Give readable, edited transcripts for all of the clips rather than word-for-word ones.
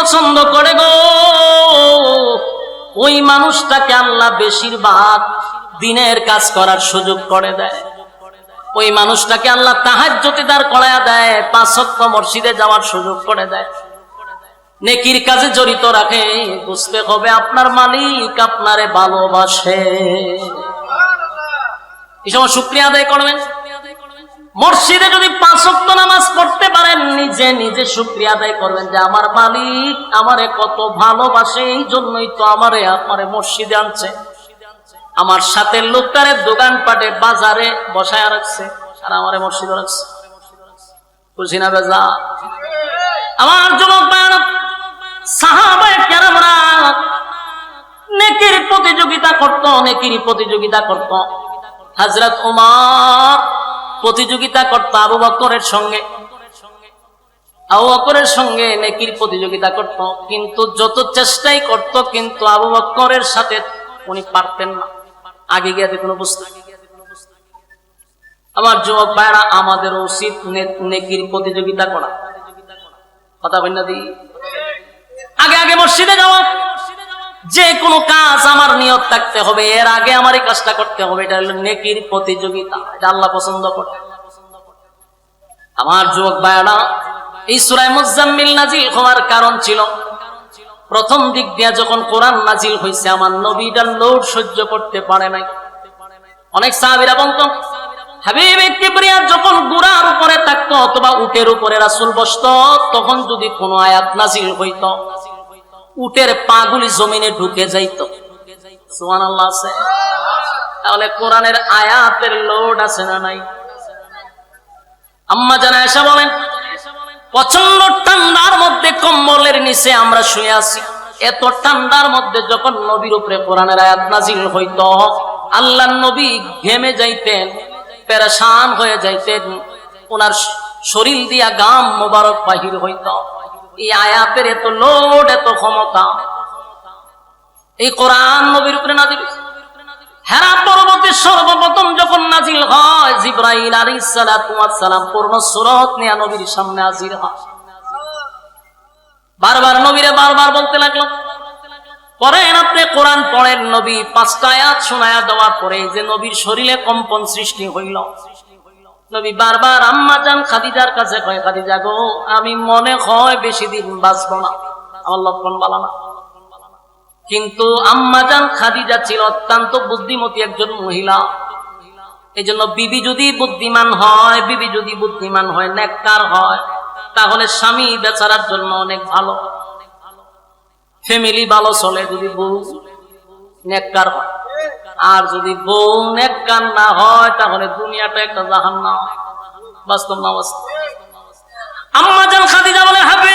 পছন্দ করে গো, ওই মানুষটাকে আল্লাহ বেশিরভাগ দিনের কাজ করার সুযোগ করে দেয়। ওই মানুষটাকে আল্লাহ তাহাজ্জুদে দাঁড় করায়া দেয়, 5 ওয়াক্ত মসজিদে যাওয়ার সুযোগ করে দেয়, নেকির কাজে জড়িত রাখে। বুঝতে হবে আপনার মালিক আপনারে ভালোবাসে। এই সময় শুকরিয়া আদায় করবেন। মসজিদে যদি 5 ওয়াক্ত নামাজ পড়তে পারেন, নিজে নিজে শুকরিয়া আদায় করবেন যে আমার মালিক আমারে কত ভালোবাসে, এই জন্যই তো আমারে মসজিদে আনছে। আমার সাথে লোকটারে দোকানপাটে বাজারে বসায় রাখছে, আর আমারে মসজিদে রাখছে। খুশি না বেজা? আমার যুবক ভাইরা, সাহাবায়ে কেরামরা নেকির প্রতিযোগিতা করত, নেকির প্রতিযোগিতা করত। হযরত ওমর প্রতিযোগিতা করত আবু বকরের সঙ্গে, আবু বকরের সঙ্গে নেকির প্রতিযোগিতা করত, কিন্তু যত চেষ্টাই করত কিন্তু আবু বকরের সাথে উনি পারতেন না, আগে গিয়ে দেখুন অবস্থা। আমার যুবক ভাইরা, আমাদের উচিত নেকির প্রতিযোগিতা করা। কথা বল না দি, আগে আগে মসজিদে যাওয়া। যে কোনো কাজ আমার নিয়ত থাকতে হবে, এর আগে আমার এই কাজটা করতে হবে। এটা হলো নেকির প্রতিযোগিতা, এটা আল্লাহ পছন্দ করে। আমার যুবক ভাইরা, এই সূরা মুজাম্মিল নাজিল হওয়ার কারণ ছিল, প্রথম দিক দিয়া যখন কোরআন নাজিল হয়েছে, আমার নবীটা লোড সহ্য করতে পারে নাই। অনেক সাহাবীরা বলতো, হাবিব কিবরিয়া যখন ঘোড়ার উপরে থাকতো অথবা উটের উপরে রাসূল বসতো, তখন যদি কোনো আয়াত নাজিল হইতো, উটের পাগুলি জমিনে ঢুকে যাইতো। সুবহানাল্লাহ আছে? তাহলে কোরআনের আয়াতের লোড আছে না নাই? আম্মা জান আয়েশা বলেন, প্রচন্ড ঠান্ডার মধ্যে কম্বলের নিচে আমরা শুয়ে আছি। এত ঠান্ডার মধ্যে যখন নবীর উপরে কোরআনের আয়াত নাজিল হইতো, আল্লাহর নবী ঘেমে যাইতেন, পেরেশান হয়ে যাইতেন, ওনার শরীর দিয়া গাম মোবারক বাহির হইতো। এই আয়াতের এত লোড, এত ক্ষমতা, এই কোরআন নবীর উপরে নাজিল। হেরা পর্বতে সর্বপ্রথম যখন নাজিল হয়, জিবরাইল আলাইহিস সালাতু ওয়াস সালাম পূর্ণ সূরত নিয়ে নবীর সামনে হাজির হয়। বারবার নবীরে বারবার বলতে লাগলো, পড়েন আপনি কোরআন পড়েন। নবী 5টা আয়াত শোনায়া দেওয়ার পরে যে নবীর শরীরে কম্পন সৃষ্টি হইল। নবী বারবার আম্মা জান খাদিজার কাছে কয়, খাদিজা গো, আমি মনে হয় বেশি দিন বাঁচবো না, আমার লক্ষণ ভালো না। কিন্তু আম্মা জান খাদিজা ছিল অত্যন্ত বুদ্ধিমতী একজন মহিলা। এই জন্য বিবি যদি বুদ্ধিমান হয়, বিবি যদি বুদ্ধিমান হয়, নেককার হয়, তাহলে স্বামী বেচারার জন্য অনেক ভালো, ফ্যামিলি ভালো চলে যদি বউ নেককার হয়। আর যদি বউ নেককার না হয়, তাহলে দুনিয়াটা একটা জাহান্নাম। বাস্তব না বাস্তব? আম্মা জান খাদিজা বলে, হাবিব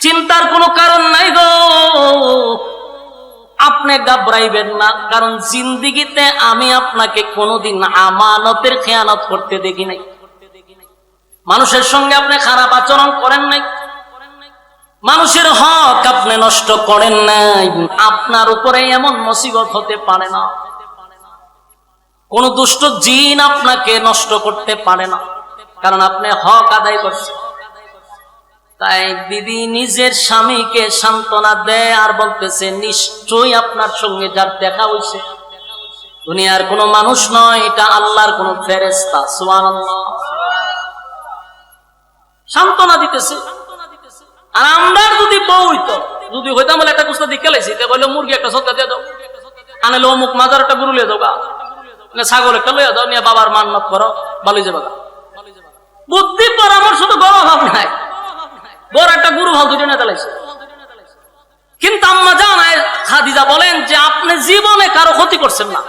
চিন্তার কোনো কারণ নাই গো, আপনি ঘাবড়াইবেন না, কারণ জিন্দেগিতে আমি আপনাকে কোনোদিন আমানতের খেয়ানত করতে দেখি নাই। মানুষের সঙ্গে আপনি খারাপ আচরণ করেন নাই, মানুষের হক আপনি নষ্ট করেন নাই। আপনার উপরে এমন মুসিবত হতে পারে না, কোন দুষ্ট জিন আপনাকে নষ্ট করতে পারে না, কারণ আপনি হক আদায় করছেন। তাই বিবি নিজের স্বামীকে সান্ত্বনা দেয় আর বলতেছে, নিশ্চয়ই আপনার সঙ্গে যার দেখা হয়েছে দুনিয়ার কোনো মানুষ নয়, এটা আল্লাহর কোন ফেরেশতা। সুবহানাল্লাহ। সান্ত্বনা দিতেছে। আর আমরা যদি বউ হইতো, যদি হইতাম বলে একটা কুস্তা দিকে লাইছি, বললো মুরগি একটা সৎকা দিয়ে দাও, আনলে অমুক মাজার একটা গরু লিয়ে দাও, ছাগল একটা লইয়া দাও, নিয়ে বাবার মান্নত করো, ভালো যাবে। বুদ্ধি পরামর্শ তো বড় অভাব নাই, বড় একটা গুরু ভাল দুটো নেতা লাইছে। কিন্তু আম্মা জান খাদিজা বলেন যে আপনি জীবনে কারো ক্ষতি করছেন না,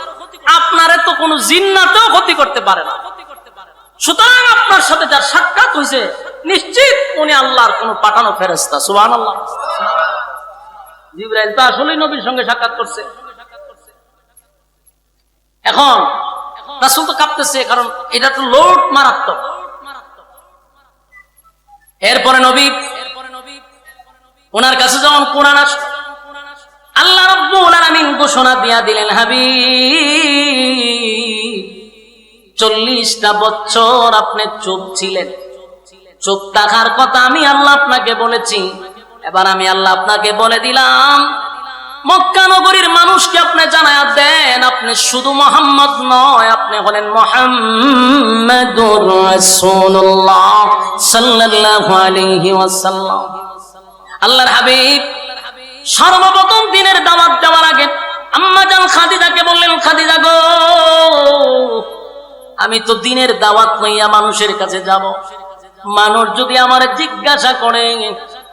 আপনারে তো কোনো জিন্নাতেও ক্ষতি করতে পারে না। সুতরাং আপনার সাথে যার সাক্ষাৎ হয়েছে, নিশ্চিত উনি আল্লাহর কোন পাঠানো ফেরেশতা। সুবহানাল্লাহ। জিবরাইল তো আসলেই নবীর সঙ্গে সাক্ষাৎ করছে। এখন রাসূল তো কাঁপতেছে, কারণ এটা তো লোড মারাত্মক। এরপরে নবী ওনার কাছে যখন কোরআন আসে, আল্লাহ রাব্বুল আলামিন ঘোষণা দিয়া দিলেন, হাবিব 40টা বছর আপনি চুপ ছিলেন, চুপ থাকার কথা আমি আল্লাহ আপনাকে বলেছি, এবার আমি আল্লাহ আপনাকে বলে দিলাম, মক্কা নগরীর মানুষকে আপনি জানায়া দেন, আপনি শুধু মুহাম্মদ নয়, আপনি হলেন মুহাম্মাদুর রাসূলুল্লাহ সাল্লাল্লাহু আলাইহি ওয়াসাল্লাম। আল্লাহর হাবিব সর্বপ্রথম দিনের দাওয়াত দেওয়ার আগে আম্মা জান খাদিজাকে বললেন, খাদিজা গো, আমি তো দিনের দাওয়াত লইয়া মানুষের কাছে যাব, মানুষ যদি আমার জিজ্ঞাসা করে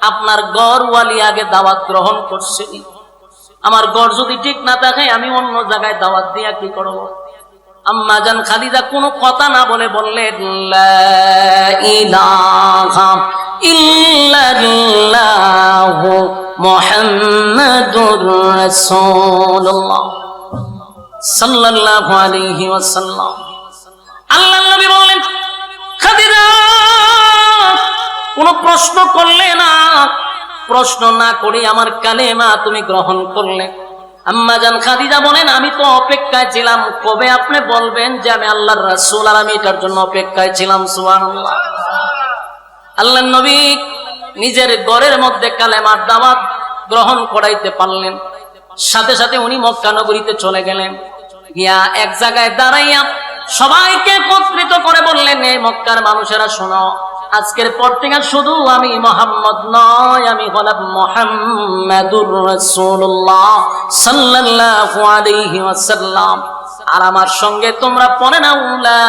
আপনার ঘরওয়ালি আগে দাওয়াত গ্রহণ করছে, আমার ঘর যদি ঠিক না থাকে আমি অন্য জায়গায় দাওয়াত দিয়া কি করব? আম্মা জান খাদিজা কোনো কথা না বলে বললেন, লা ইলাহা ইল্লাল্লাহু মুহাম্মাদুর রাসূলুল্লাহ সাল্লাল্লাহু আলাইহি ওয়াসাল্লাম। আল্লাহর নবী বললেন, খাদিজা কোনো প্রশ্ন করলে না, প্রশ্ন না করে আমার কালেমা তুমি গ্রহণ করলে। আম্মা জান খাদিজা বলেন, আমি তো অপেক্ষায় ছিলাম কবে আপনি বলবেন যে আমি আল্লাহর রাসূল, আর আমি এটার জন্য অপেক্ষায় ছিলাম। সুবহানাল্লাহ। আল্লাহর নবী নিজের ঘরের মধ্যে কালেমার দাওয়াত গ্রহণ করাইতে পারলেন, সাথে সাথে উনি মক্কা নগরীতে চলে গেলেন। গিয়া এক জায়গায় দাঁড়াইয়া সবাইকে একত্রিত করে বললেন, এই মক্কার মানুষেরা শোনো, আজকের পর থেকে শুধু আমি মুহাম্মদ নয়, আমি হলাম মুহাম্মাদুর রাসূলুল্লাহ সাল্লাল্লাহু আলাইহি ওয়াসাল্লাম। আর আমার সঙ্গে তোমরা পড়ে নাও, লা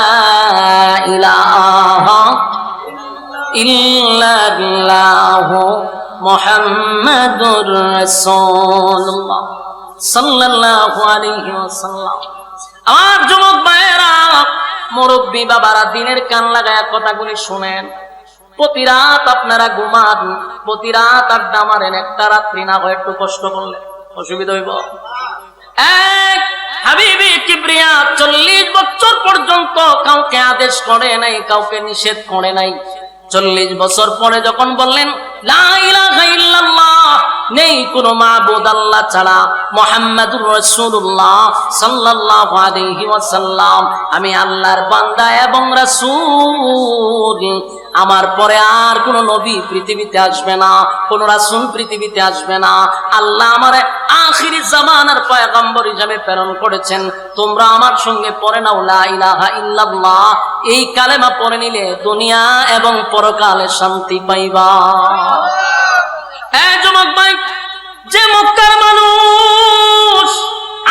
ইলাহা ইল্লাল্লাহু মুহাম্মাদুর রাসূলুল্লাহ সাল্লাল্লাহু আলাইহি ওয়াসাল্লাম। আমার যুবক ভাইয়েরা, মুরব্বী বাবারা, দিনের কান লাগায়া কথাগুলি শুনেন। প্রতি রাত আপনারা ঘুমান, প্রতি রাত আড্ডা মারেন, একটা রাত্রি না হয় একটু কষ্ট করলে অসুবিধা হইব। এক হাবিবি কিবরিয়া 40 বছর পর্যন্ত কাউকে আদেশ করে নাই, কাউকে নিষেধ করে নাই। 40 বছর পরে যখন বললেন লা ইলাহা ইল্লাল্লাহ, নেই কোনো মাবুদ আল্লাহ ছাড়া, মুহাম্মাদুর রাসূলুল্লাহ সাল্লাল্লাহু আলাইহি ওয়াসাল্লাম আমি আল্লাহর বান্দা এবং রাসূল, আমার পরে আর কোন নবী পৃথিবীতে আসবে না, কোন রাসূল পৃথিবীতে আসবে না, আল্লাহ আমারে আখিরি জামানার পয়গম্বর হিসেবে প্রেরণ করেছেন। তোমরা আমার সঙ্গে পড়ে নাও লা ইলাহা ইল্লাল্লাহ, এই কালেমা পড়ে নিলে দুনিয়া এবং পরকালে শান্তি পাইবা। হ্যাঁ যুবক ভাই, যে মক্কার মানুষ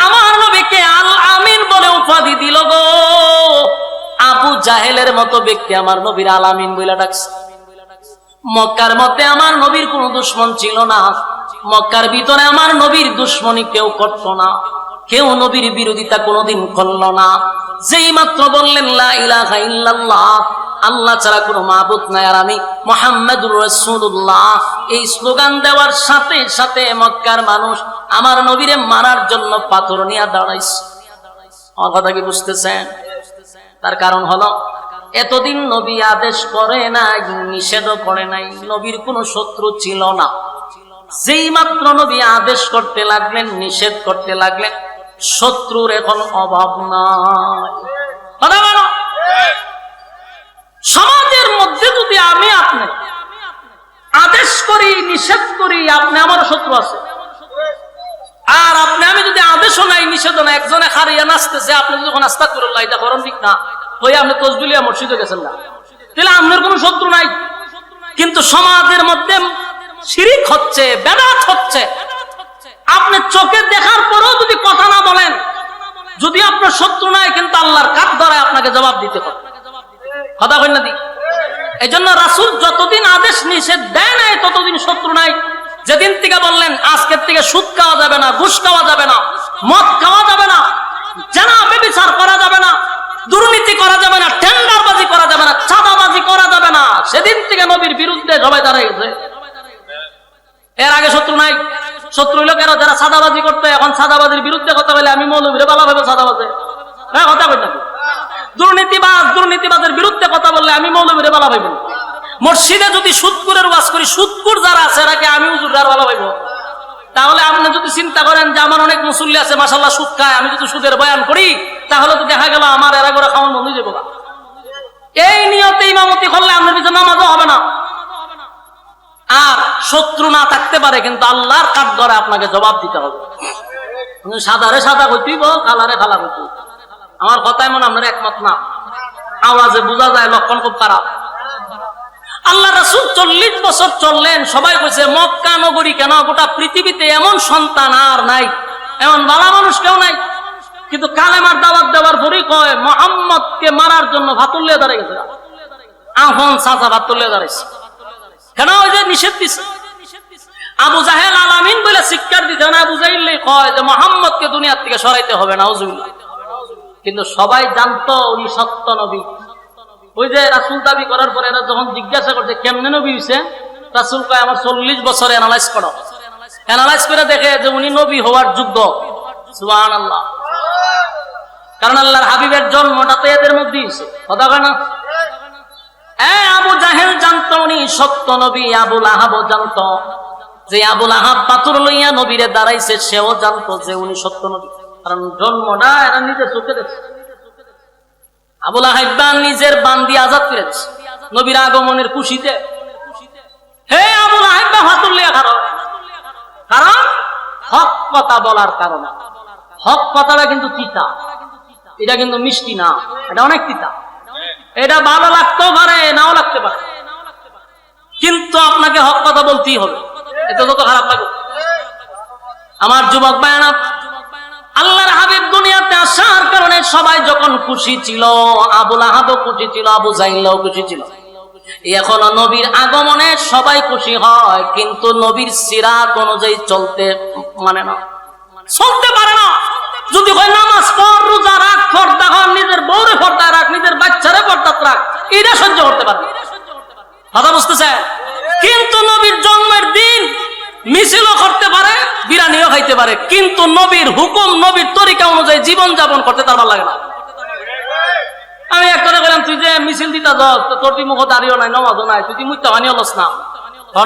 আমার নবীকে আল আমিন বলে উপাধি দিল গো, আবু জাহেলের মতো ব্যক্তি আমার নবীর আল আমিন বলে ডাকছে। মক্কার মধ্যে আমার নবীর কোনো দুশমন ছিল না, মক্কার ভিতরে আমার নবীর দুশমনি কেউ করত না, কেউ নবীর বিরোধিতা কোনোদিন করল না। যেই মাত্র বললেন লা ইলাহা ইল্লাল্লাহ, আল্লাহ ছাড়া কোনো মাবুদ নাই, আর আমি মুহাম্মাদুর রাসূলুল্লাহ, এই স্লোগান দেওয়ার সাথে সাথে মক্কার মানুষ আমার নবীরে মারার জন্য পাথর নিয়ে দাঁড়াইছে। আমার কথা কি বুঝতেছেন? তার কারণ হলো এতদিন নবী আদেশ করে নাই, নিষেধও করে নাই, নবীর কোনো শত্রু ছিল না। যেই মাত্র নবী আদেশ করতে লাগলেন, নিষেধ করতে লাগলেন, শত্রুর এখন অভাব নাই। সমাজের মধ্যে যদি আমি আপনি আদেশ করি, নিষেধ করি, আপনি আমার শত্রু আছে। আর আপনি আমি যদি আদেশও নাই, নিষেধও নাই, একজনে হারিয়ে নাচতেছে, আপনি যখন আস্তাগফিরুল্লাহ এটা করেন ঠিক না, ওই আপনি তসবিলিয়া মসজিদে গেছেন না, তাহলে আপনার কোনো শত্রু নাই। কিন্তু সমাজের মধ্যে শিরিক হচ্ছে, বেদাত হচ্ছে, আপনি চোখে দেখার পরেও যদি কথা না বলেন, যদি আপনার শত্রু নাই, কিন্তু আল্লাহর কাঠ ধরায় আপনাকে জবাব দিতে হবে। কথা কই না দি? এই জন্য রাসূল যতদিন আদেশ নিষেধ দেয় নাই ততদিন শত্রু নাই। যেদিন থেকে বললেন আজকের থেকে সুদ খাওয়া যাবে না, ঘুষ খাওয়া যাবে না, মদ খাওয়া যাবে না, জেনা ব্যভিচার করা যাবে না, দুর্নীতি করা যাবে না, টেন্ডারবাজি করা যাবে না, চাঁদাবাজি করা যাবে না, সেদিন থেকে নবীর বিরুদ্ধে সবাই দাঁড়ায় গেছে। এর আগে শত্রু নাই। শত্রু হইল কেন? যারা চাঁদাবাজি করতে, এখন চাঁদাবাজির বিরুদ্ধে কথা বলে আমি মৌলবীরে বালা ভাবে চাঁদাবাজে, হ্যাঁ কথা কই নাকি? দুর্নীতিবাজের বিরুদ্ধে কথা বললে আমি মৌলবীরে বালা ভাইব। মসজিদে যদি সুদকুরের ওয়াজ করি, সুদকুর যারা আছে এরাকে আমি হুজুর আর বালা ভাইব। তাহলে আপনি যদি চিন্তা করেন যে আমার অনেক মুসল্লি আছে মাশাআল্লাহ সুদ খায়, আমি যদি সুদের বয়ান করি তাহলে তো দেখা গেল আমার এরা করে খাওয়ান বন্ধ হয়ে যাবো। এই নিয়তে ইমামতি করলে আমাদের পিছনে নামাজও হবে না। আর শত্রু না থাকতে পারে, কিন্তু আল্লাহর কাঠ ধরে আপনাকে জবাব দিতে হবে। সাদারে সাদা কইব, কালারে কালা কইব। আমার কথায় মনে আপনার একমত না? আওয়াজে বোঝা যায় লক্ষণ খুব খারাপ। আল্লাহ রাসূল 40 বছর চললেন, সবাই কইছে মক্কা নগরী কেন, গোটা পৃথিবীতে এমন সন্তান আর নাই, এমন ভালো মানুষ কেউ নাই। কিন্তু কালেমার দাওয়াত দেওয়ার পরই কয় মুহাম্মদকে মারার জন্য ভাতুল্লিয়া দাঁড়িয়ে গেছে। আহন চাচা ভাতুল্লিয়া দাঁড়াইছে কেন? ওই যে নিষেধ দিছে। আবু জাহেল আলামিন বলে শিক্ষার দিতে না, আবু জাহেল কয় যে মুহাম্মদকে দুনিয়ার থেকে সরাইতে হবে না। কিন্তু সবাই জানতো উনি সত্য নবী। ওই যে রাসূল দাবি করার পরে এরা যখন জিজ্ঞাসা করছে কেমনে নবী হইছে, রাসূল কয় আমার 40 বছর অ্যানালাইজ করো। অ্যানালাইজ করে দেখে যে উনি নবী হওয়ার যোগ্য। সুবহানাল্লাহ। কারণ আল্লাহর হাবিবের জন্মটা তো এদের মধ্যে হইছে, কথা কয় না? আবু জাহেল জানতো উনি সত্য নবী, আবুল আহাবও জানতো। যে আবুল আহাব পাথর লইয়া নবীরে দাঁড়াইছে, সেও জানতো যে উনি সত্য নবী, কারণ জন্মটা এরা নিজে চোখে দেখছে। আবুল আহাব নিজের বান্দি আজাদ করেছে নবীর আগমনের খুশিতে। হে আবুল আহাব পাথর লইয়া খারাপ, কারণ হক কথা বলার কারণে। হক কথাটা কিন্তু তিতা, এটা কিন্তু মিষ্টি না, এটা অনেক তিতা। এটা ভালো লাগতেও পারে, নাও লাগতে পারে, কিন্তু আপনাকে হক কথা বলতেই হবে, এটা যত খারাপ লাগে। আমার যুবক ভাইরা, আল্লাহর হাবিব দুনিয়াতে আসার কারণে সবাই যখন খুশি ছিল, আবুল আহাবও খুশি ছিল, আবু জাহিলও খুশি ছিল। এখনো নবীর আগমনে সবাই খুশি হয়, কিন্তু নবীর সিরাত অনুযায়ী চলতে মানে না, চলতে পারে না। যদি হয় নামাজ পড়, রোজা রাখ, পর্দা কর, নিজের বউরে পর্দা রাখ, নিজের বাচ্চারে পর্দা রাখ, এটা সহ্য করতে পারে, কথা বুঝতেছে? কিন্তু নবীর জন্মের দিন মিছিলও করতে পারে, বিরানিও খাইতে পারে, কিন্তু নবীর হুকুম, নবীর তরিকা অনুযায়ী জীবন যাপন করতে তার ভালো লাগে না। আমি এক কথা বললাম, তুই যে মিছিল দিতা যাস, তোর তুই মুখ দাঁড়িয়েও নাই, নমাজও নাই, তুই মুখ হানি হলস না,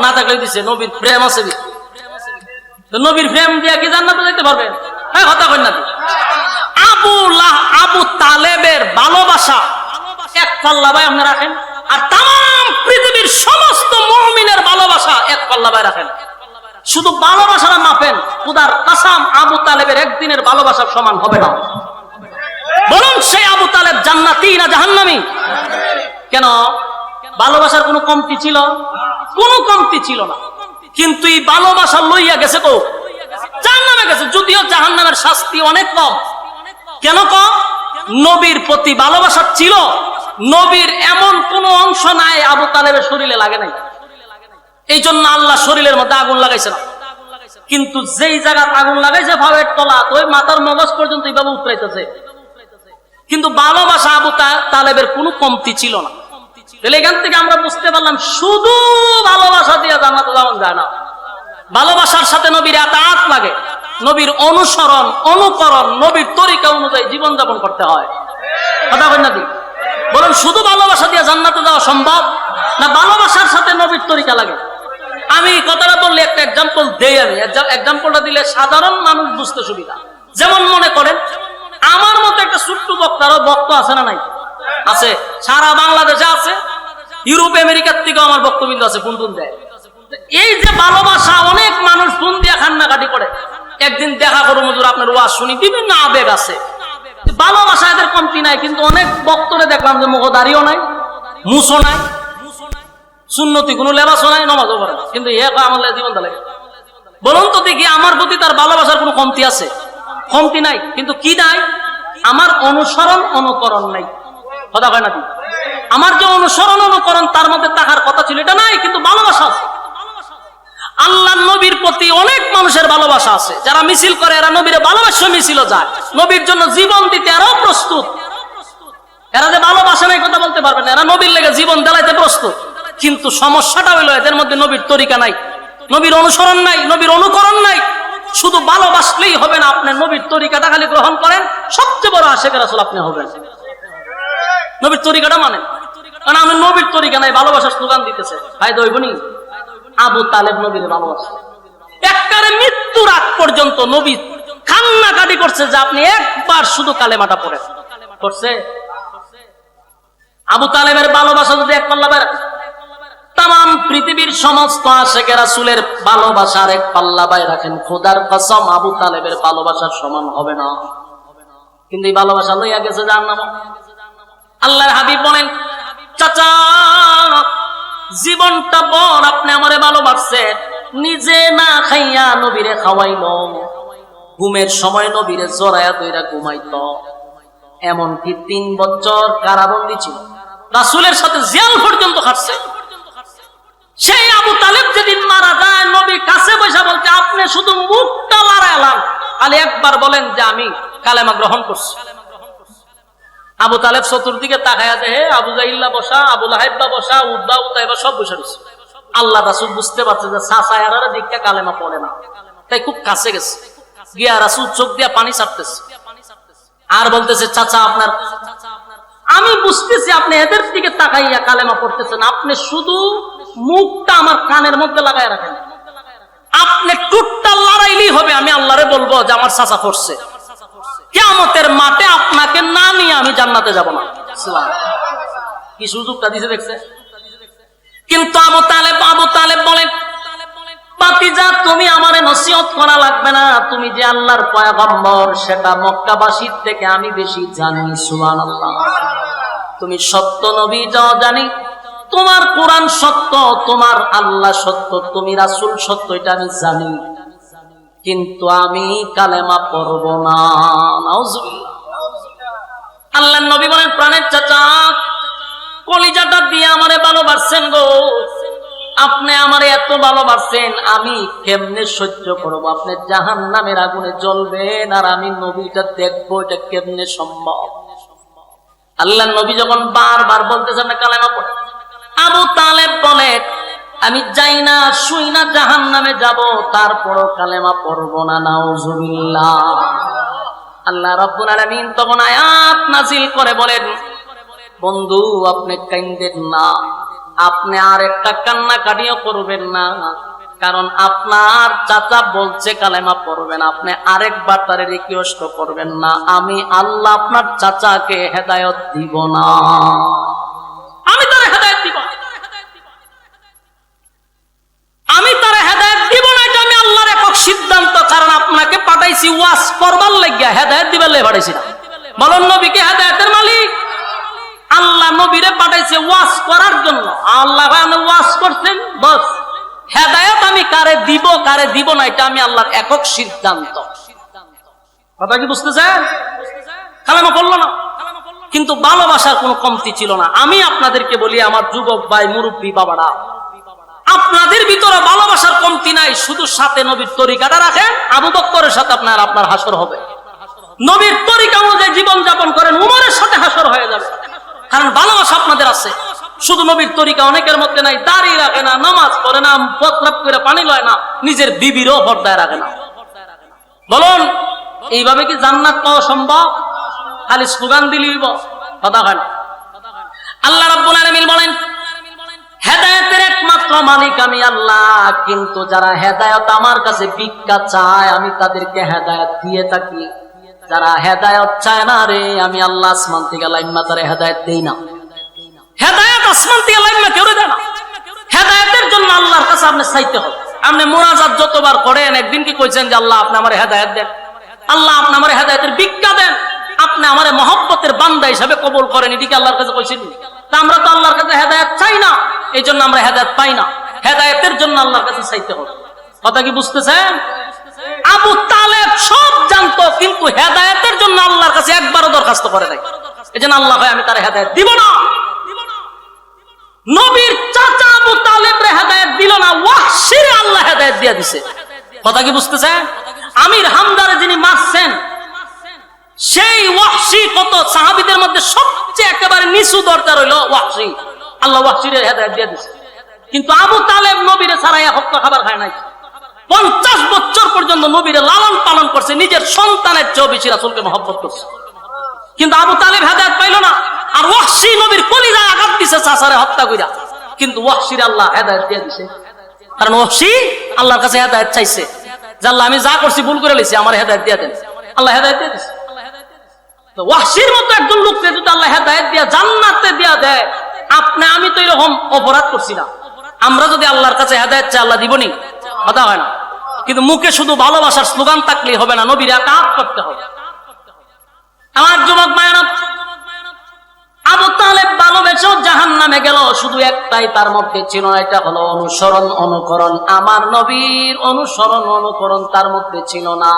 না থাকলে দিছে নবীর প্রেম আছে। নবীর প্রেম দিয়ে কি জান্নাতে যেতে পারবেন? হ্যাঁ, কথা কই না? আবু তালেবের ভালোবাসা এক পাল্লা ভাই আপনি রাখেন, আর তাম পৃথিবীর সমস্ত মুমিনের ভালোবাসা এক পাল্লা ভাই রাখেন। শুধু ভালোবাসাটা মাপেন, খুদার কসম আবু তালেবের একদিনের ভালোবাসার সমান হবে না। বলুন, সেই আবু তালেব জান্নাতি না জাহান্নামী? কেন? ভালোবাসার কোনো কমতি ছিল? কোনো কমতি ছিল না। কিন্তু এই ভালোবাসা লইয়া গেছে তো জাহান্নামে গেছে, যদিও জাহান্নামের শাস্তি অনেক কম। কেন কম? নবীর প্রতি ভালোবাসা ছিল, নবীর এমন কোন অংশ নাই আবু তালেবের শরীরে লাগে নাই, এই জন্য আল্লাহ শরীরের মধ্যে আগুন লাগাইছে না। কিন্তু যেই জায়গায় আগুন লাগাইছে ভাবের তলা, ওই মাথার মগজ পর্যন্ত এইভাবে উতরাইতেছে। কিন্তু ভালোবাসা আবু তালেবের কোনো কমতি ছিল না। তাহলে এখান থেকে আমরা বুঝতে পারলাম, শুধু ভালোবাসা দিয়ে জান্নাতে যাওয়া যায় না, ভালোবাসার সাথে নবীর আতাত লাগে, নবীর অনুসরণ, অনুকরণ, নবীর তরিকা অনুযায়ী জীবনযাপন করতে হয়, কথা বলেন না? বলুন, শুধু ভালোবাসা দিয়ে জান্নাতে যাওয়া সম্ভব না ভালোবাসার সাথে নবীর তরিকা লাগে? আমি কথাটা বললে একটা এক্সাম্পল দেই। আমি এক্সাম্পলটা দিলে সাধারণ মানুষ বুঝতে সুবিধা। যেমন মনে করেন আমার মতো একটা ছোট্ট বক্তারও বক্তা আছে না নাই? আছে, সারা বাংলাদেশে আছে, ইউরোপ আমেরিকার থেকেও আমার বক্তব্য আছে, ফোন দেয়। এই যে ভালোবাসা, অনেক মানুষ ফোন দিয়ে কান্নাকাটি করে, একদিন দেখা করো হুজুর আপনার ওয়াজ শুনি, বিভিন্ন আবেগ আছে, ভালোবাসা এদের কমতি নাই। কিন্তু অনেক বক্তরে দেখলাম যে মুখ দাঁড়িয়েও নাই, মুছও নাই, সুন্নতি কোনো লেবাসও নাই, নমাজও পড়ে না, কিন্তু আমার জীবনটা লাগে। বলুন তো দেখি, আমার প্রতি তার ভালোবাসার কোনো কমতি আছে? কমতি নাই। কিন্তু কি নাই? আমার অনুসরণ, অনুকরণ নাই, কথা হয় না? আমার যে অনুসরণ, অনুকরণ তার মধ্যে থাকার কথা ছিল, এটা নাই, কিন্তু ভালোবাসা আছে। আল্লাহ নবীর প্রতি অনেক মানুষের ভালোবাসা আছে, যারা মিছিল করে এরা নবীর ভালোবাসা মিছিল যায়, নবীর জন্য জীবন দিতে এরাও প্রস্তুত। এরা যে ভালোবাসা নাই কথা বলতে পারবে না, এরা নবীর লেগে জীবন দেলাইতে প্রস্তুত। কিন্তু সমস্যাটা হইলো এদের মধ্যে নবীর তরিকা নাই, নবীর অনুসরণ নাই, নবীর অনুকরণ নাই। শুধু ভালোবাসলেই হবে না, আপনি নবীর তরিকাটা খালি গ্রহণ করেন, সবচেয়ে বড় আশিক রাসূল আপনি হবেন। নবীর তরিকাটা মানে, কারণ আমি নবীর তরিকা নাই, ভালোবাসার স্লোগান দিতেছে, ফায়দা হইব নি? আবু তালেব নবীর ভালোবাসা, একবারে মৃত্যুর আগ পর্যন্ত নবী কান্নাকাটি করছে যে আপনি একবার শুধু কালেমাটা পড়েন। করছে? আবু তালেবের ভালোবাসা যদি এক পাল্লা বের, তাম পৃথিবীর সমস্ত আশিকে রাসূলের ভালোবাসার এক পাল্লা বাই রাখেন, খোদার কসম আবু তালেবের ভালোবাসার সমান হবে না। কিন্তু এই ভালোবাসা লইয়া গেছে জাহান্নামে। আল্লাহর হাবিব বলেন, চাচা জীবনটা বড় আপনি আমারে ভালোবাসছেন, নিজে না খাইয়া নবীরে খাওয়াইলো, ঘুমের সময় নবীরে জড়ায়া দইরা ঘুমাইতো, এমনকি 3 বছর কারাবন্দী ছিল, রাসূলের সাথে জেল পর্যন্ত খাটছে। সেই আবু তালেব যেদিন মারা যায়, নবী কাছে বসে বলতে, আপনি শুধু মুখটা লড়াইলাম, খালি একবার বলেন যে আমি কালেমা গ্রহণ করছি। আবু তালেব চতুর্দিকে তাকায়া দেখে আবু জাহিল্লা বসা, আবু লাহাইবা বসা, উদ্বা উতাইবা সব বসে রয়েছে। আল্লাহ রাসূল বুঝতে পারছে যে চাচায়ারা দিকটা কালেমা পড়ে না, তাই খুব কাছে গেছে, গিয়া রাসূল চোখ দিয়া পানি ছাড়তেছে আর বলতেছে, চাচা আপনার, আমি বুঝতেছি আপনি এদের দিকে তাকাইয়া কালেমা পড়তেছেন, আপনি শুধু মুখটা আমার কানের মধ্যে লাগায় রাখেন, আপনি টুটটা লড়াইলেই হবে, আমি আল্লাহরে বলবো যে আমার চাচা পড়ছে, কিয়ামতের মাঠে আপনাকে না নিয়ে আমি জান্নাতে যাব না। কি সুযোগটা দিছে দেখছে। কিন্তু আবু তালেব বলেন, ভাতিজা তুমি আমারে নসিহত করা লাগবে না, তুমি যে আল্লাহর পয়গম্বর সেটা মক্কাবাসীর থেকে আমি বেশি জানি। সুবহানাল্লাহ। তুমি সত্য নবী যাও জানি, তোমার কোরআন সত্য, তোমার আল্লাহ সত্য, তুমি রাসূল সত্য, এটা আমি জানি, কিন্তু আমি কালেমা পড়ব না। নাউজুবিল্লাহ। আল্লাহর নবী বলেন, প্রাণের চাচা কলিজাটা দিয়ে আমারে ভালোবাসছেন গো, আপনি আমারে এত ভালোবাসছেন, আমি কেমনে সহ্য করব, আপনি জাহান্নামের আগুনে জ্বলবেন আর আমি নবীটা দেখবো, এটা কেমনে সম্ভব? আল্লাহর নবী যখন বারবার বলতেছেন কালেমা পড়ে, আবু তালেব বলে, আমি যাই না শুই না জাহান্নামে যাব, তারপরও কালেমা পড়ব না। নাউজুবিল্লাহ। আল্লাহ রাব্বুল আলামিন তখন আয়াত নাজিল করে বলেন, বন্ধু আপনি কাঁদেন না, আপনি আর একটা কান্না কাটিও করবেন না, কারণ আপনার চাচা বলছে কালেমা পড়বেন, আপনি আরেকবার তারে রিকোয়েস্ট করবেন না, আমি আল্লাহ আপনার চাচাকে হেদায়েত দিব না, আমি তারে হেদায়েত দিব, আমি তারে হেদায়েত দিব না, এটা আমি আল্লাহর একক সিদ্ধান্ত। কারণ আপনাকে পাঠাইছি ওয়াজ করবার লাগিয়া, হেদায়েত দিবার লাগি পাঠাইছি না। বলুন নবীকে হেদায়েতের মালিক আল্লাহ, নবীরে পাঠাইছে ওয়াজ করার জন্য। আল্লাহ ওয়াজ করছেন, বস হেদায়েত আমি কারে দিব না, এটা আমি আল্লাহর একক সিদ্ধান্ত। কথা কি বুঝতেছেন? কালেমা পড়ল না, কিন্তু ভালোবাসার কোনো কমতি ছিল না। আমি আপনাদেরকে বলি, আমার যুবক ভাই, মুরব্বী বাবারা, আপনাদের ভিতরে ভালোবাসার কমতি নাই, শুধু সাথে নবীর তরিকাটা রাখেন, আবু বকরের সাথে আপনার হাসর হবে। নবীর তরিকা অনুযায়ী জীবন যাপন করেন, উমরের সাথে হাসর হয়ে যাবে, কারণ ভালোবাসা আপনাদের আছে। শুধু নবীর তরিকা অনেকের মধ্যে নাই, দাড়ি রাখে না, নামাজ পড়ে না, পতলাপ করে পানি লয় না, নিজের বিবিরও পর্দায় রাখে না। বলুন এইভাবে কি জান্নাত পাওয়া সম্ভব? খালি স্লোগান দিলিব, কথা হয় না। আল্লাহ রাব্বুল আলামিন বলেন, হেদায়েতের একমাত্র মালিক আমি আল্লাহ, কিন্তু যারা হেদায়েত আমার কাছে ভিক্ষা চায় আমি তাদেরকে হেদায়েত দিয়ে থাকি। যারা হেদায়েত চায় না রে, আমি আল্লাহ আসমান থেকে লাইম্মা তারে হেদায়েত দেই না। হেদায়েত আসমান থেকে লাইম্মা কেউ দেয় না। হেদায়েতের জন্য আল্লাহর কাছে আপনি চাইতে হবে। আপনি মুনাজাত যতবার করেন, একদিন কি কইছেন যে আল্লাহ আপনি আমারে হেদায়েত দেন, আল্লাহ আপনি আমারে হেদায়েতের ভিক্ষা দেন, আপনি আমারে মহব্বতের বান্দা হিসাবে কবুল করেন, এদিকে আল্লাহর কাছে কইছেন? আমরা তো আল্লাহর কাছে হেদায়েত চাই না, এই জন্য আমরা হেদায়েত পাই না। হেদায়েতের জন্য আল্লাহর কাছে চাইতে হবে। কথা কি বুঝতেছেন? আবু তালেব সব জানতো, কিন্তু হেদায়েতের জন্য আল্লাহর কাছে একবারও দরখাস্ত করে নাই। এজন্য আল্লাহ ভাই আমি তার হেদায়েত দিব না। নবীর চাচা আবু তালেব রে হেদায়েত দিল না, ওয়াহশিরে আল্লাহ হেদায়েত দিয়ে দিছে। কথা কি বুঝতেছেন? আমির হামদারে যিনি মারছেন, সেই ওয়াহশি কত সাহাবীদের মধ্যে সবচেয়ে একেবারে নিচু দরজা হইল ওয়াহশি। আল্লাহ ওয়াহশিরে হেদায়েত দিয়ে দিছে। কিন্তু আবু তালেব নবীরে ছাড়াইয়া হত্যা খাবার খায় নাই। 50 বছর পর্যন্ত নবীরে লালন পালন করছে, নিজের সন্তানের চেয়ে বেশি রাসূলকে মহব্বত করছে। কিন্তু আবু তালেব হেদায়েত পাইল না, আর ওয়াহশি নবীর কলিজায় আঘাত দিছে চাচারে হত্যা কইরা, কিন্তু ওয়াহশিরে আল্লাহ হেদায়েত দিয়ে দিছে। কারণ ওয়াহশি আল্লাহর কাছে হেদায়েত চাইছে যে আল্লাহ আমি যা করছি ভুল করে লইছি, আমার হেদায়েত দিয়ে দেন। আল্লাহ হেদায়েত দিয়ে দিছে। তো ওয়াহশির মতো একজন লোককে যদি আল্লাহ হেদায়েত দিয়া জান্নাতে দিয়া দেয়, আপনি আমি তো এরকম অপরাধ করছি না। আমরা যদি আল্লাহর কাছে হেদায়েত চাই, আল্লাহ দিবনি? কথা হয় না। কিন্তু মুখে শুধু ভালোবাসার স্লোগান থাকলেই হবে না, নবীর আতাত করতে হবে। আমার যুবক মায়েরা, আবু তালেব ভালোবেসেও জাহান্নামে গেল, শুধু একটাই তার মধ্যে ছিল, এটা হলো অনুসরণ, অনুকরণ। আমার নবীর অনুসরণ, অনুকরণ তার মধ্যে ছিল না।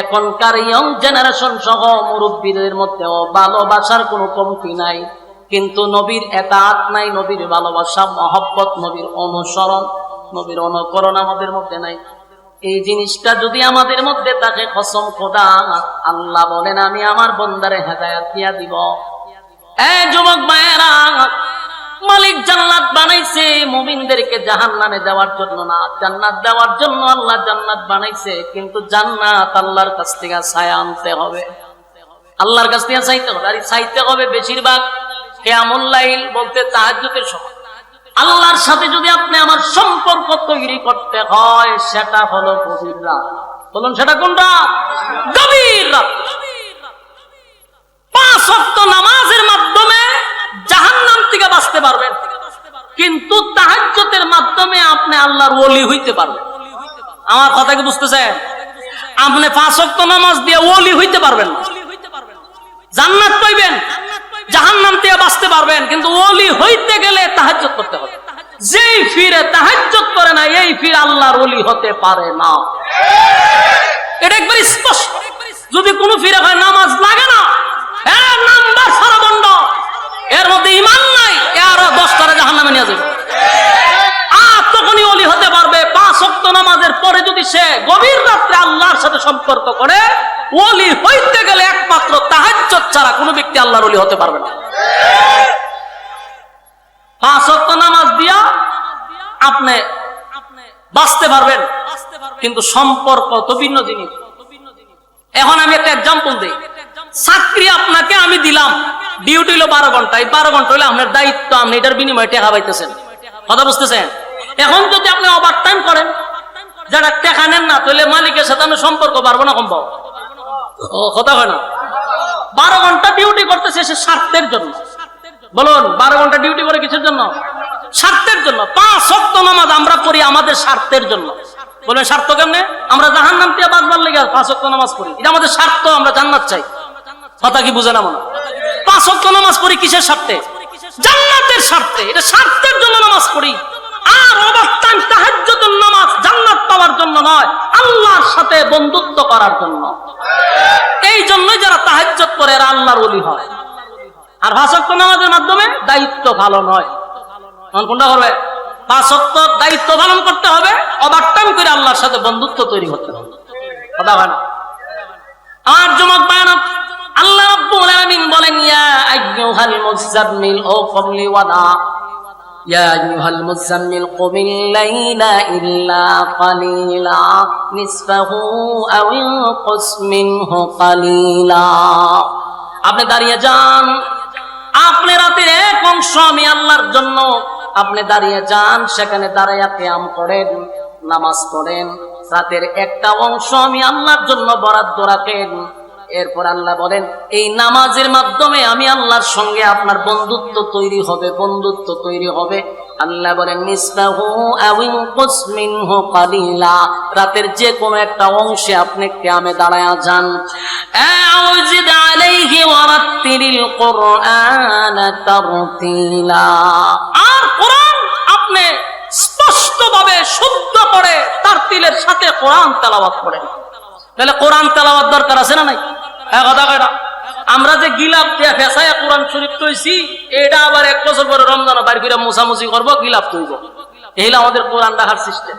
এখনকার ইয়ং জেনারেশন সহ মুরব্বীদের মধ্যেও ভালোবাসার কোনো কমতি নাই, কিন্তু নবীর এতাত নাই, নবীর ভালোবাসা, মহব্বত, নবীর অনুসরণ, নবীর অনুকরণ আমাদের মধ্যে নাই। এই জিনিসটা যদি আমাদের মধ্যে থাকে, কসম খোদা, আল্লাহ বলেন আমি আমার বান্দারে হেদায়েত দিয়া দিব। যুবক মায়েরা, মালিক জান্নাত বানাইছে মুমিনদেরকে জাহান্নামে যাওয়ার জন্য না, জান্নাত দেওয়ার জন্য আল্লাহ জান্নাত বানাইছে। কিন্তু জান্নাত আল্লাহর কাছ থেকে ছায়া আনতে হবে, আল্লাহর কাছ থেকে চাইতে হবে। আর চাইতে হবে বেশিরভাগ কিয়ামুল লাইল বলতে তাহাজ্জুদের সময়। আল্লাহর সাথে যদি আপনি আমার সম্পর্ক তৈরি করতে হয়, সেটা হলো গভীর রাত। বলুন সেটা কোনটা? গভীর রাত। 5 ওয়াক্ত নামাজের মাধ্যমে জাহান্নাম থেকে বাঁচতে পারবেন, কিন্তু তাহাজ্জুদের মাধ্যমে আপনি আল্লাহর ওলি হইতে পারবেন। আমার কথা কি বুঝতেছেন? আপনি 5 ওয়াক্ত নামাজ দিয়ে ওলি হইতে পারবেন না। জান্নাত পাইবেন, জাহান্নাম থেকে বাঁচতে পারবেন, কিন্তু ওলি হইতে গেলে তাহাজ্জুদ করতে হবে। যেই ফিরে তাহাজ্জুদ করে না, এই ফিরে আল্লাহর ওলি হতে পারে না। এটা একবার স্পষ্ট। যদি কোনো ফিরে হয় নামাজ লাগে না, নাম্বার সরবন্ড, এর মধ্যে ঈমান নাই, আরো 10টারে জাহান্নামে নিয়ে যাবে। তখনই ওলি হতে পারবে 5 ওয়াক্ত নামাজের পরে যদি সে গভীর রাত্রে আল্লাহর সাথে সম্পর্ক করে। ওলি হইতে গেলে একমাত্র তাহাজ্জুদ ছাড়া কোনো ব্যক্তি আল্লাহর ওলি হতে পারবে না। 5 ওয়াক্ত নামাজ দিয়া আপনি বাঁচতে পারবেন, কিন্তু সম্পর্ক তো ভিন্ন জিনিস। এখন আমি একটা এক্সাম্পল দিই। চাকরি আপনাকে আমি দিলাম, ডিউটি হলো 12 ঘন্টা, এই 12 ঘন্টা হলো আপনার দায়িত্ব, আপনি এটার বিনিময়ে টাকা পাইতেছেন। কথা বুঝতেছেন? এখন যদি আপনি ওভার টাইম করেন, যারা টাকা নেন না, তাহলে মালিকের সাথে আমি সম্পর্ক পারবো না, সম্ভব? কথা হয় না। 12 ঘন্টা ডিউটি করতেছে সে স্বার্থের জন্য। বলুন 12 ঘন্টা ডিউটি করে কিসের জন্য? স্বার্থের জন্য। 5 ওয়াক্ত নামাজ আমরা পড়ি আমাদের স্বার্থের জন্য। বলেন স্বার্থ কেমনে? আমরা জাহান্নাম থেকে বাঁচবার লেগে 5 ওয়াক্ত নামাজ পড়ি, এটা আমাদের স্বার্থ, আমরা জান্নাত চাই। কথা কি বুঝে না মনে? 5 ওয়াক্ত নামাজ পড়ি কিসের স্বার্থে? জান্নাতের স্বার্থে। এটা স্বার্থের জন্য নামাজ পড়ি। আর অবস্থান তাহাজ্জুদের নামাজ জান্নাত পাওয়ার জন্য নয়, আল্লাহর সাথে বন্ধুত্ব করার জন্য। এই জন্যই যারা তাহাজ্জুদ করে এরা আল্লাহর ওলি হয়। আর 5 ওয়াক্ত নামাজের মাধ্যমে দায়িত্ব ভালো নয়। কোনটা করবে? 5 ওয়াক্ত দায়িত্ব পালন করতে হবে, ওভারটাইম করে আল্লাহর সাথে বন্ধুত্ব তৈরি করতে হবে। কথা হয় না? আর যুবক ভাইরা, আল্লাহ রাব্বুল আলামিন বলেন, ইয়া আইয়ুহাল মুযাম্মিল ও কমলি ওয়াদা, ইয়া আইয়ুহাল মুযাম্মিল কুমিল লাইলা ইল্লা কালিলা নিসফাহু আও ইনকুস মিনহু কালিলা। আপনি দাঁড়িয়ে যান, আপনি রাতের এক অংশ আমি আল্লাহর জন্য আপনি দাঁড়িয়ে যান, সেখানে দাঁড়াইয়া কিয়াম করেন, নামাজ পড়েন। রাতের একটা অংশ আমি আল্লাহর জন্য বরাদ্দ রাখেন। এরপর আল্লাহ বলেন, এই নামাজের মাধ্যমে আমি আল্লাহর সঙ্গে আপনার বন্ধুত্ব তৈরি হবে, বন্ধুত্ব তৈরি হবে। আল্লাহ বলেন, নিসফাহু আও ইনকুস মিনহু কালিলা, রাতের যে কোনো একটা অংশে আপনি কিয়ামে দাঁড়ায়া যান। আউজিদ আলাইহি ওয়ারাত্তিলিল কুরআনা তারতিলা। আর কোরআন আপনি স্পষ্টভাবে শুদ্ধ করে তারতিলের সাথে কোরআন তেলাওয়াত করেন। তাহলে কোরআন তেলাওয়াত দরকার আছে না নাই? আমরা যে গিলাপ দিয়া ফেসায়া কোরআন শরীফ তৈছি, এটা আবার 1 বছর পরে রমজান বাইর করে মোছামুছি করবো, গিলাপ তৈব। এই আমাদের কোরআন রাখার সিস্টেম।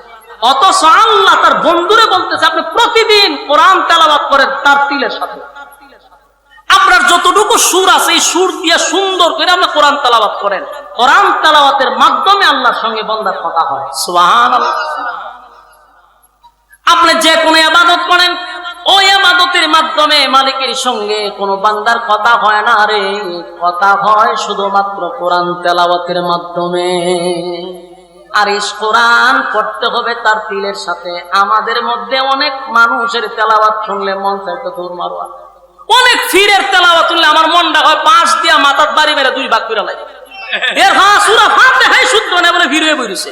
অথচ আল্লাহ তার বন্ধুরে বলতেছে, আপনি প্রতিদিন কোরআন তেলাওয়াত করেন তারতিলের সাথে। আপনার যতটুকু সুর আছে, এই সুর দিয়ে সুন্দর করে আপনি কোরআন তেলাওয়াত করেন। কোরআন তেলাওয়াতের মাধ্যমে আল্লাহর সঙ্গে বান্দার কথা হয়। সুবহানাল্লাহ। আপনি যে কোনো ইবাদত করেন, ওই ইবাদতের মাধ্যমে মালিকের সঙ্গে কোনো বান্দার কথা হয় না রে, কথা হয় শুধুমাত্র কোরআন তেলাওয়াতের মাধ্যমে। আর এই কোরআন পড়তে হবে তার তিলের সাথে। আমাদের মধ্যে অনেক মানুষের তেলাওয়াত শুনলে মন চাইতো দৌড় মারোয়া। অনেক ফিরের তেলাওয়াত করলে আমার মনটা হয় পাশ দিয়া মাথার বাড়ি মেরে 2 ভাগ করে লাগে। এর সূরা ফাতিহাই শুদ্ধ না বলে ফিরে বইছে।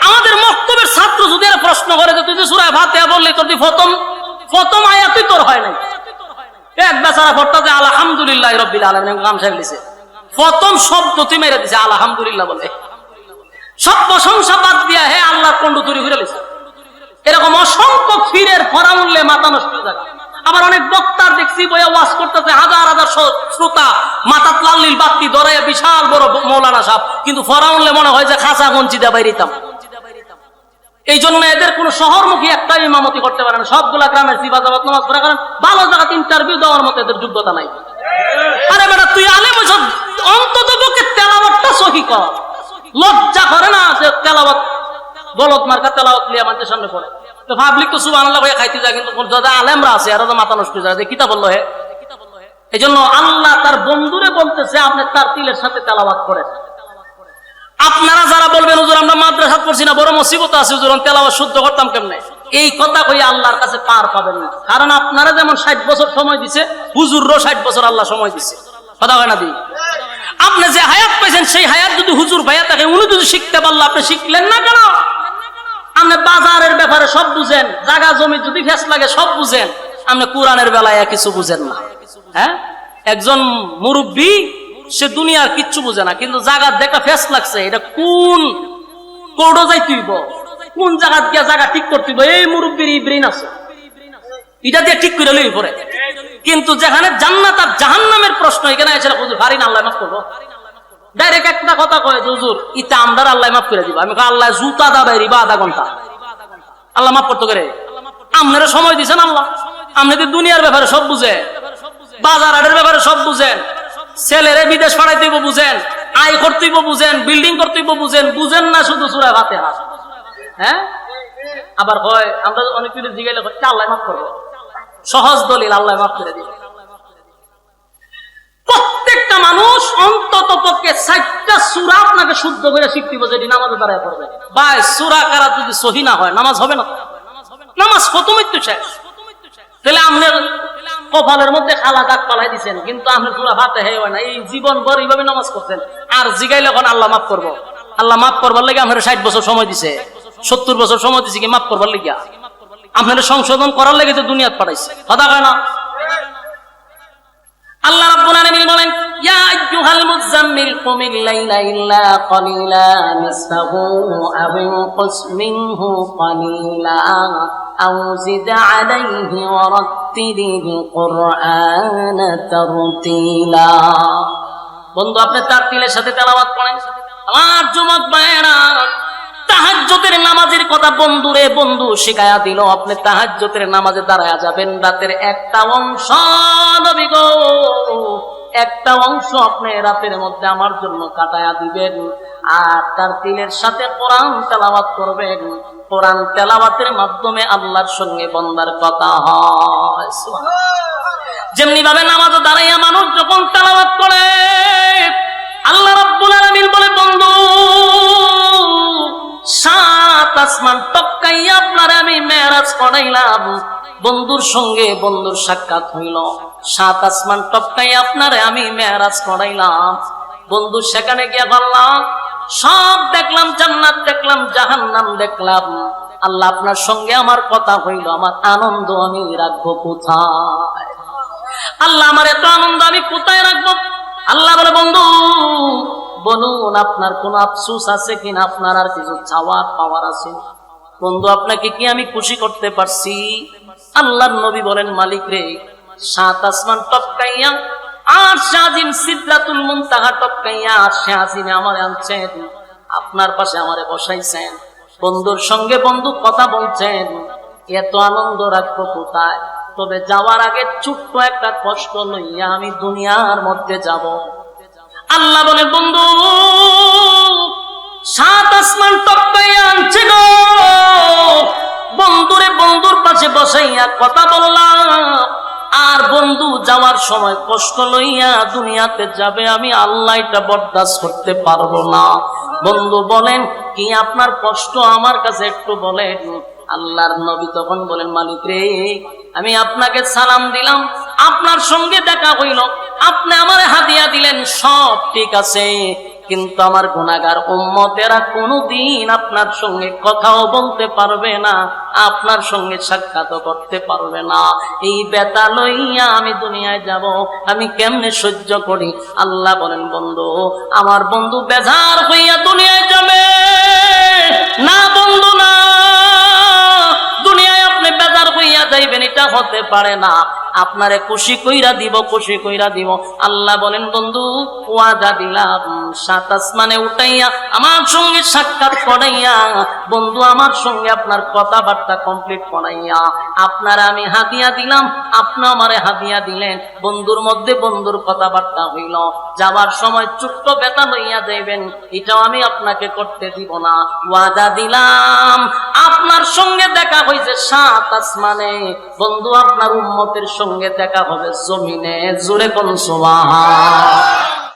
আমাদের মক্তবের ছাত্র যদি এর প্রশ্ন করে যে তুই যে সূরা ফাতিহা বললি তোর প্রথম আয়াতই তোর হয় নাই, এক বেচারা পড়তাছে আলহামদুলিল্লাহ রাব্বিল আলামিন গামছা ফেলেছে, প্রথম শব্দ তুই মেরে দিছে আলহামদুলিল্লাহ বলে, সব প্রশংসা বাদ দিয়া হে আল্লাহর কন্ডু তৈরি করে দিছে। এরকম অসংখ্য ফিরের ফরামূল্যে মাথা নষ্ট হয়ে যায়। আবার অনেক বক্তার দেখছি বইয়া ওয়াজ করতেছে, হাজার হাজার শ্রোতা মাথা লাল্লিল বাতি ধরে বিশাল বড় মৌলানা সাহেব, কিন্তু ফরামূল্যে মনে হয় যে খাঁচা গঞ্চিটা বাইরিতাম। এই জন্য এদের কোন শহরমুখী একটা ইমামতি করতে পারে না, সবগুলা গ্রামের সিবাজাবাদ নামাজ পড়া, কারণ ভালো জায়গাতে ইন্টারভিউ দেওয়ার মতো এদের যোগ্যতা নাই। আরে বেটা তুই আলেম ওইসব অন্তত পক্ষে তেলাওয়াতটা সহি কর, লজ্জা করে না যে তেলাওয়াত গলত মার্কা তেলাওয়াত নিয়ে আমাদের সামনে পড়ে। তো পাবলিক তো সুবহানাল্লাহ হয়ে খাইতে যায়, কিন্তু যারা আলেমরা আছে এরা তো মাথা নষ্ট হয়ে যায় যে কিতা বললো হে। এই জন্য আল্লাহ তার বন্ধুরে বলতেছে আপনি তার তিলের সাথে তেলাওয়াত করেন। আপনারা যারা বলবেন হুজুর আমরা মাদ্রাসা পড়ছি না, বড় মুসিবত আছে হুজুর তেলাওয়াত শুদ্ধ করতাম কেমনে, এই কথা কই আল্লাহর কাছে পার পাবেন না। কারণ আপনারা যেমন 60 বছর সময় দিছে, হুজুরও 60 বছর আল্লাহ সময় দিছে, কথা হয় না দি। আপনি যে হায়াত পাইছেন সেই হায়াত যদি হুজুর ভাইয়া থাকে, উনি যদি শিখতে পারলো আপনি শিখলেন না কেন? আপনি বাজারের ব্যাপারে সব বুঝেন, জায়গা জমি যদি ফেস লাগে সব বুঝেন, আপনি কোরআনের বেলায় কিছু বুঝেন না। হ্যাঁ, একজন মুরব্বী সে দুনিয়ার কিচ্ছু বুঝে না, কিন্তু জায়গা দেখা ফেস লাগছে, এটা কোন কোডো যাইতেইব, কোন জায়গা গিয়া জায়গা ঠিক করতেইব, এই মুরব্বীর ব্রেন আছে, এটা দিয়ে ঠিক করে লই পরে। কিন্তু যেখানে জান্নাত আর জাহান্নামের প্রশ্ন, এখানে এসে হুজুর ভারী না আল্লাহ মাফ করবো, ডাইরেক্ট একটা কথা কয় যে হুজুর ইটা আমরা আল্লাহ মাফ করে দিব। আমি আল্লাহ জুতা দাবাই রিবা আধা ঘন্টা আল্লাহ মাফ করতে করে, আপনারা সময় দিছেন আল্লাহ। আপনি তো দুনিয়ার ব্যাপারে সব বুঝে, বাজার হাটের ব্যাপারে সব বুঝেন, ছেলেরে বিদেশ পাঠাইতেইব বুঝেন, আয় করতেইব বুঝেন, বিল্ডিং করতেইব বুঝেন, বুঝেন না শুধু সূরা ফাতিহা। হ্যাঁ, আবার হয় আমরা অনেক কিছু জিগাইলে আল্লাহ মাফ করবো, সহজ দলিল আল্লাহ মাফ করে দিবে। প্রত্যেকটা মানুষ অন্তত পক্ষে 60টা সূরা আপনাকে শুদ্ধ করে শিখতে হবে, যেটি নামাজে দাঁড়ায় পড়বে। ভাই সূরা কারাত যদি সহি না হয় নামাজ হবে না, নামাজ প্রথমেই তো শেষ। তাহলে আপনার কপালের মধ্যে খালা দাগ পালাই দিচ্ছেন, কিন্তু আপনার সূরা ফাতিহা হয় না, এই জীবন ভর এইভাবে নামাজ করছেন। আর জিগাইলে এখন আল্লাহ মাফ করবো, আল্লাহ মাফ করবার লেগে আপনার 60 বছর সময় দিছে, 70 বছর সময় দিছে কি মাফ করবার লেগে? আপনার সংশোধন করার লেগে তো দুনিয়াত পাঠাইছে, কথা কয় না? আল্লাহ রাব্বুল আলামিন বলেন, ইয়া আইয়ুহাল মুযাম্মিল কুমিল লাইলা ইল্লা কালিলা নিসফাহু আও ইনকুস মিনহু কালিলা আও জিদ আলাইহি ওয়া রাত্তিলিল কুরআনা তারতিলা। বন্ধু আপনি তারতিলের সাথে তেলাওয়াত করেন। আমার যুবক ভাইরা, তাহাজ্জুদের নামাজের কথা বন্ধুরে বন্ধু শিখায়া দিল। আপনি তাহাজ্জুদের নামাজে দাঁড়ায়া যাবেন, রাতের একটা অংশ নবী গো, একটা অংশ আপনি রাতের মধ্যে আমার জন্য কাটায়া দিবেন, আর তার তিলের সাথে কোরআন তেলাওয়াত করবেন। কোরআন তেলাওয়াতের মাধ্যমে আল্লাহর সঙ্গে বান্দার কথা হয়। যেমনি ভাবে নামাজে দাঁড়াইয়া মানুষ যখন তেলাওয়াত করে, আল্লাহ রাব্বুল আলামিন বলে বন্ধু 7 আসমান টপকাইয়া আপনারে আমি মেরাজ করাইলাম। বন্ধুর সঙ্গে বন্ধুর সাক্ষাৎ হইল, 7 আসমান টপকাইয়া আপনারে আমি মেরাজ করাইলাম। বন্ধু সেখানে গিয়া বললাম সব দেখলাম, জান্নাত দেখলাম, জাহান্নাম দেখলাম। আল্লাহ আপনার সঙ্গে আমার কথা হইল, আমার আনন্দ আমি রাখবো কোথায়? আল্লাহ আমার এত আনন্দ আমি কোথায় রাখবো? আল্লাহ বলে বন্ধু বলুন আপনার কোন আফসোস আছে কিনা, আপনার আর কিছু চাওয়ার পাওয়ার আছে? বন্ধু আপনাকে কি আমি খুশি করতে পারছি? আল্লাহর নবী বলেন মালিক রে, 7 আসমান টপকাইয়া আরশ আজিম সিদরাতুল মুনতাহা টপকাইয়া আরশ আজিমে আমারে আনছেন, আপনার পাশে আমারে বসাইছেন, বন্ধুর সঙ্গে বন্ধু কথা বলছেন, এত আনন্দ রাখবো কোথায়? তবে যাওয়ার আগে ছোট্ট একটা কষ্ট লইয়া আমি দুনিয়ার মধ্যে যাব। আল্লাহ বলে বন্ধু 7 আসমান টপকাইয়া আনছে গো, বন্ধুরে বন্ধুর পাশে বসাইয়া কথা বললাম, আর বন্ধু যাওয়ার সময় কষ্ট লইয়া দুনিয়াতে যাবে, আমি আল্লাহ এটা বরদাস্ত করতে পারবো না। বন্ধু বলেন কি আপনার কষ্ট আমার কাছে একটু বলেন। আল্লাহর নবী তখন বলেন, মালিক রে, আমি আপনাকে সালাম দিলাম, আপনার সঙ্গে দেখা হইল, আপনি আমারে হাদিয়া দিলেন, সব ঠিক আছে, কিন্তু আমার গুনাহগার উম্মতেরা কোনোদিন আপনার সঙ্গে কথাও বলতে পারবে না, আপনার সঙ্গে সাক্ষাৎ করতে পারবে না। এই ব্যথা লইয়া আমি দুনিয়ায় যাব, আমি কেমনে সহ্য করি? আল্লাহ বলেন, বন্ধু, আমার বন্ধু বেজার হইয়া দুনিয়ায় যাবে না, বন্ধু না, দুনিয়ায় আপনি বেজার হইয়া যাইবেন এটা হতে পারে না, আপনারে খুশি কইরা দিব, খুশি কইরা দিব। আল্লাহ বলেন, বন্ধু ওয়াদা দিলাম, সাত আসমানে উঠাইয়া আমার সঙ্গে সাক্ষাৎ করাইয়া, বন্ধু আমার সঙ্গে আপনার কথাবার্তা কমপ্লিট করাইয়া আপনার আমি হাদিয়া দিলাম, আপনি আমারে হাদিয়া দিলেন, বন্ধুর মধ্যে বন্ধুর কথাবার্তা হইল, যাবার সময় ছোট্ট ব্যথা লইয়া যাইবেন, এটাও আমি আপনাকে করতে দিব না। ওয়াদা দিলাম, আপনার সঙ্গে দেখা হইছে সাত আসমানে, বন্ধু আপনার উম্মতের সঙ্গে দেখা হবে জমিনে। জোরে কোন সুবহান।